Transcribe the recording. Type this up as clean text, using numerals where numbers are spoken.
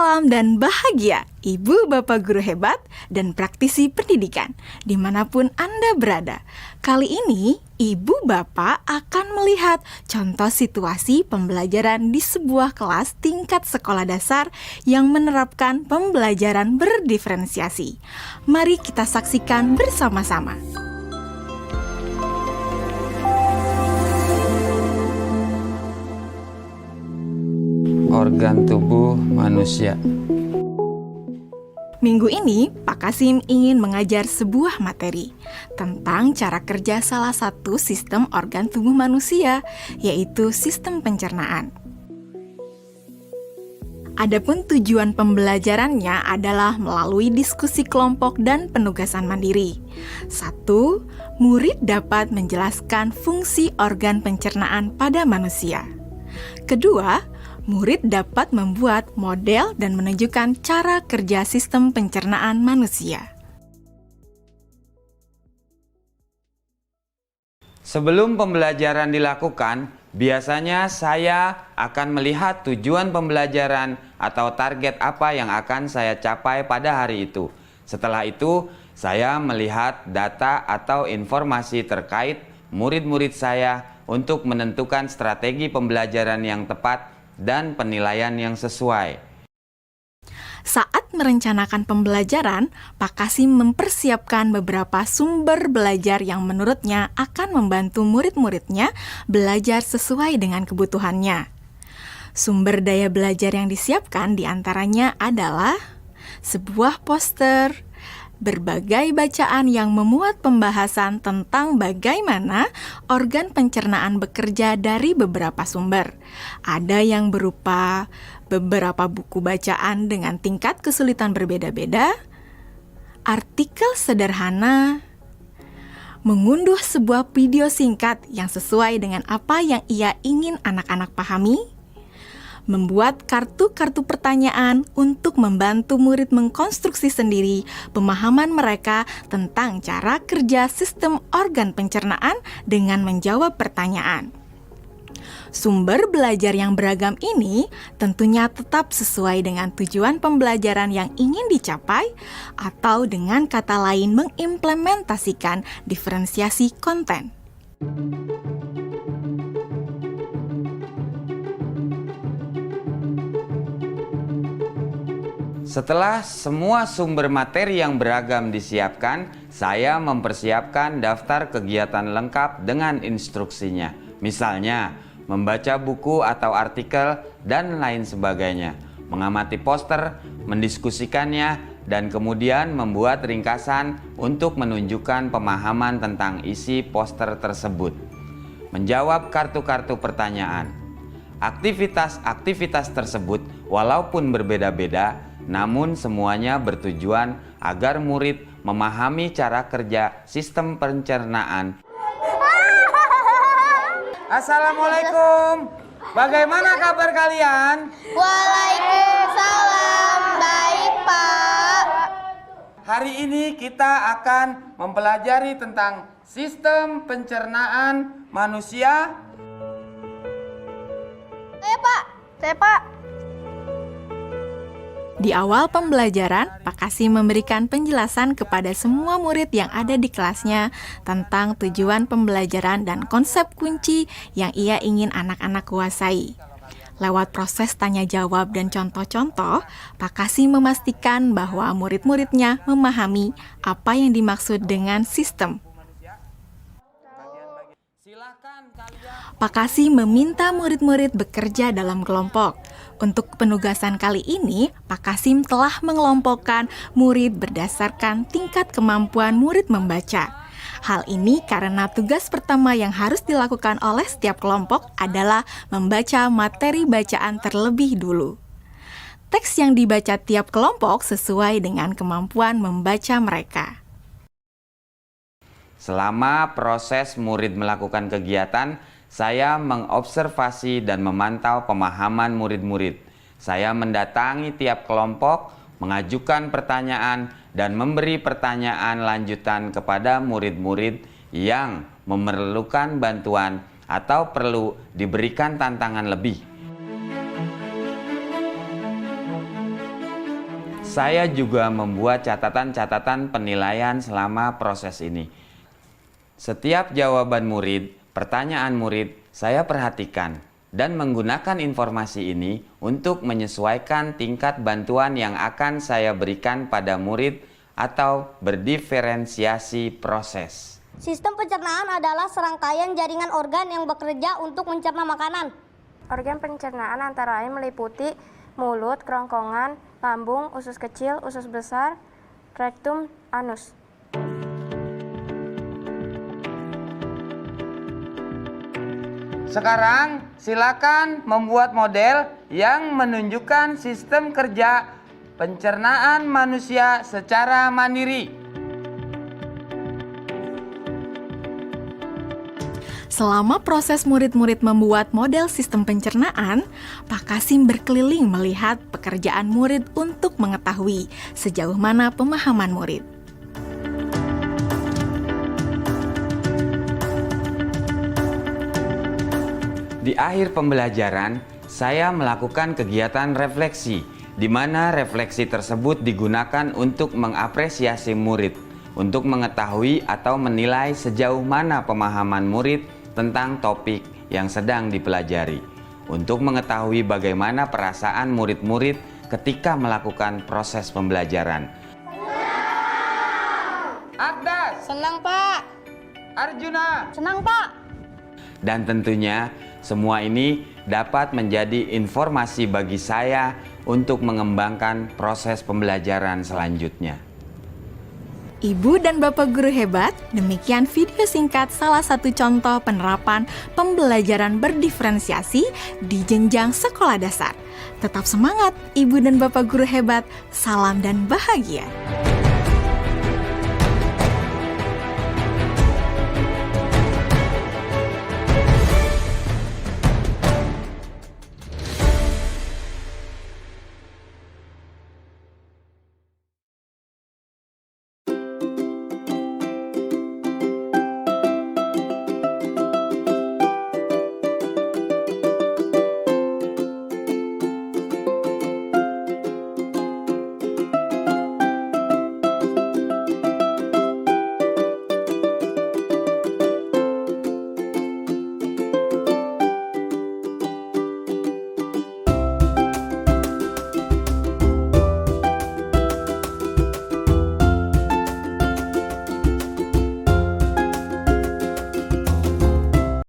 Salam dan bahagia, Ibu Bapak Guru hebat dan praktisi pendidikan, dimanapun Anda berada. Kali ini, Ibu Bapak akan melihat contoh situasi pembelajaran di sebuah kelas tingkat sekolah dasar yang menerapkan pembelajaran berdiferensiasi. Mari kita saksikan bersama-sama. Organ tubuh manusia. Minggu ini, Pak Kasim ingin mengajar sebuah materi tentang cara kerja salah satu sistem organ tubuh manusia, yaitu sistem pencernaan. Adapun tujuan pembelajarannya adalah melalui diskusi kelompok dan penugasan mandiri. 1. Murid dapat menjelaskan fungsi organ pencernaan pada manusia. Kedua, murid dapat membuat model dan menunjukkan cara kerja sistem pencernaan manusia. Sebelum pembelajaran dilakukan, biasanya saya akan melihat tujuan pembelajaran atau target apa yang akan saya capai pada hari itu. Setelah itu, saya melihat data atau informasi terkait murid-murid saya untuk menentukan strategi pembelajaran yang tepat dan penilaian yang sesuai. Saat merencanakan pembelajaran, Pak Kasim mempersiapkan beberapa sumber belajar yang menurutnya akan membantu murid-muridnya belajar sesuai dengan kebutuhannya. Sumber daya belajar yang disiapkan diantaranya adalah sebuah poster, berbagai bacaan yang memuat pembahasan tentang bagaimana organ pencernaan bekerja dari beberapa sumber. Ada yang berupa beberapa buku bacaan dengan tingkat kesulitan berbeda-beda, artikel sederhana, mengunduh sebuah video singkat yang sesuai dengan apa yang ia ingin anak-anak pahami, membuat kartu-kartu pertanyaan untuk membantu murid mengkonstruksi sendiri pemahaman mereka tentang cara kerja sistem organ pencernaan dengan menjawab pertanyaan. Sumber belajar yang beragam ini tentunya tetap sesuai dengan tujuan pembelajaran yang ingin dicapai atau dengan kata lain mengimplementasikan diferensiasi konten. Setelah semua sumber materi yang beragam disiapkan, saya mempersiapkan daftar kegiatan lengkap dengan instruksinya. Misalnya, membaca buku atau artikel dan lain sebagainya, mengamati poster, mendiskusikannya, dan kemudian membuat ringkasan untuk menunjukkan pemahaman tentang isi poster tersebut. Menjawab kartu-kartu pertanyaan. Aktivitas-aktivitas tersebut walaupun berbeda-beda, namun semuanya bertujuan agar murid memahami cara kerja sistem pencernaan. Assalamualaikum. Bagaimana kabar kalian? Waalaikumsalam. Baik, Pak. Hari ini kita akan mempelajari tentang sistem pencernaan manusia. Saya, Pak. Di awal pembelajaran, Pak Kasim memberikan penjelasan kepada semua murid yang ada di kelasnya tentang tujuan pembelajaran dan konsep kunci yang ia ingin anak-anak kuasai. Lewat proses tanya jawab dan contoh-contoh, Pak Kasim memastikan bahwa murid-muridnya memahami apa yang dimaksud dengan sistem. Pak Kasim meminta murid-murid bekerja dalam kelompok. Untuk penugasan kali ini, Pak Kasim telah mengelompokkan murid berdasarkan tingkat kemampuan murid membaca. Hal ini karena tugas pertama yang harus dilakukan oleh setiap kelompok adalah membaca materi bacaan terlebih dulu. Teks yang dibaca tiap kelompok sesuai dengan kemampuan membaca mereka. Selama proses murid melakukan kegiatan, saya mengobservasi dan memantau pemahaman murid-murid. Saya mendatangi tiap kelompok, mengajukan pertanyaan, dan memberi pertanyaan lanjutan kepada murid-murid yang memerlukan bantuan atau perlu diberikan tantangan lebih. Saya juga membuat catatan-catatan penilaian selama proses ini. Setiap jawaban murid, pertanyaan murid, saya perhatikan dan menggunakan informasi ini untuk menyesuaikan tingkat bantuan yang akan saya berikan pada murid atau berdiferensiasi proses. Sistem pencernaan adalah serangkaian jaringan organ yang bekerja untuk mencerna makanan. Organ pencernaan antara lain meliputi mulut, kerongkongan, lambung, usus kecil, usus besar, rektum, anus. Sekarang silakan membuat model yang menunjukkan sistem kerja pencernaan manusia secara mandiri. Selama proses murid-murid membuat model sistem pencernaan, Pak Kasim berkeliling melihat pekerjaan murid untuk mengetahui sejauh mana pemahaman murid. Di akhir pembelajaran, saya melakukan kegiatan refleksi, di mana refleksi tersebut digunakan untuk mengapresiasi murid, untuk mengetahui atau menilai sejauh mana pemahaman murid tentang topik yang sedang dipelajari, untuk mengetahui bagaimana perasaan murid-murid ketika melakukan proses pembelajaran. Akdas, Senang, Pak. Arjuna, Senang, Pak. dan tentunya semua ini dapat menjadi informasi bagi saya untuk mengembangkan proses pembelajaran selanjutnya. Ibu dan Bapak guru hebat, demikian video singkat salah satu contoh penerapan pembelajaran berdiferensiasi di jenjang sekolah dasar. Tetap semangat, Ibu dan Bapak guru hebat. Salam dan bahagia.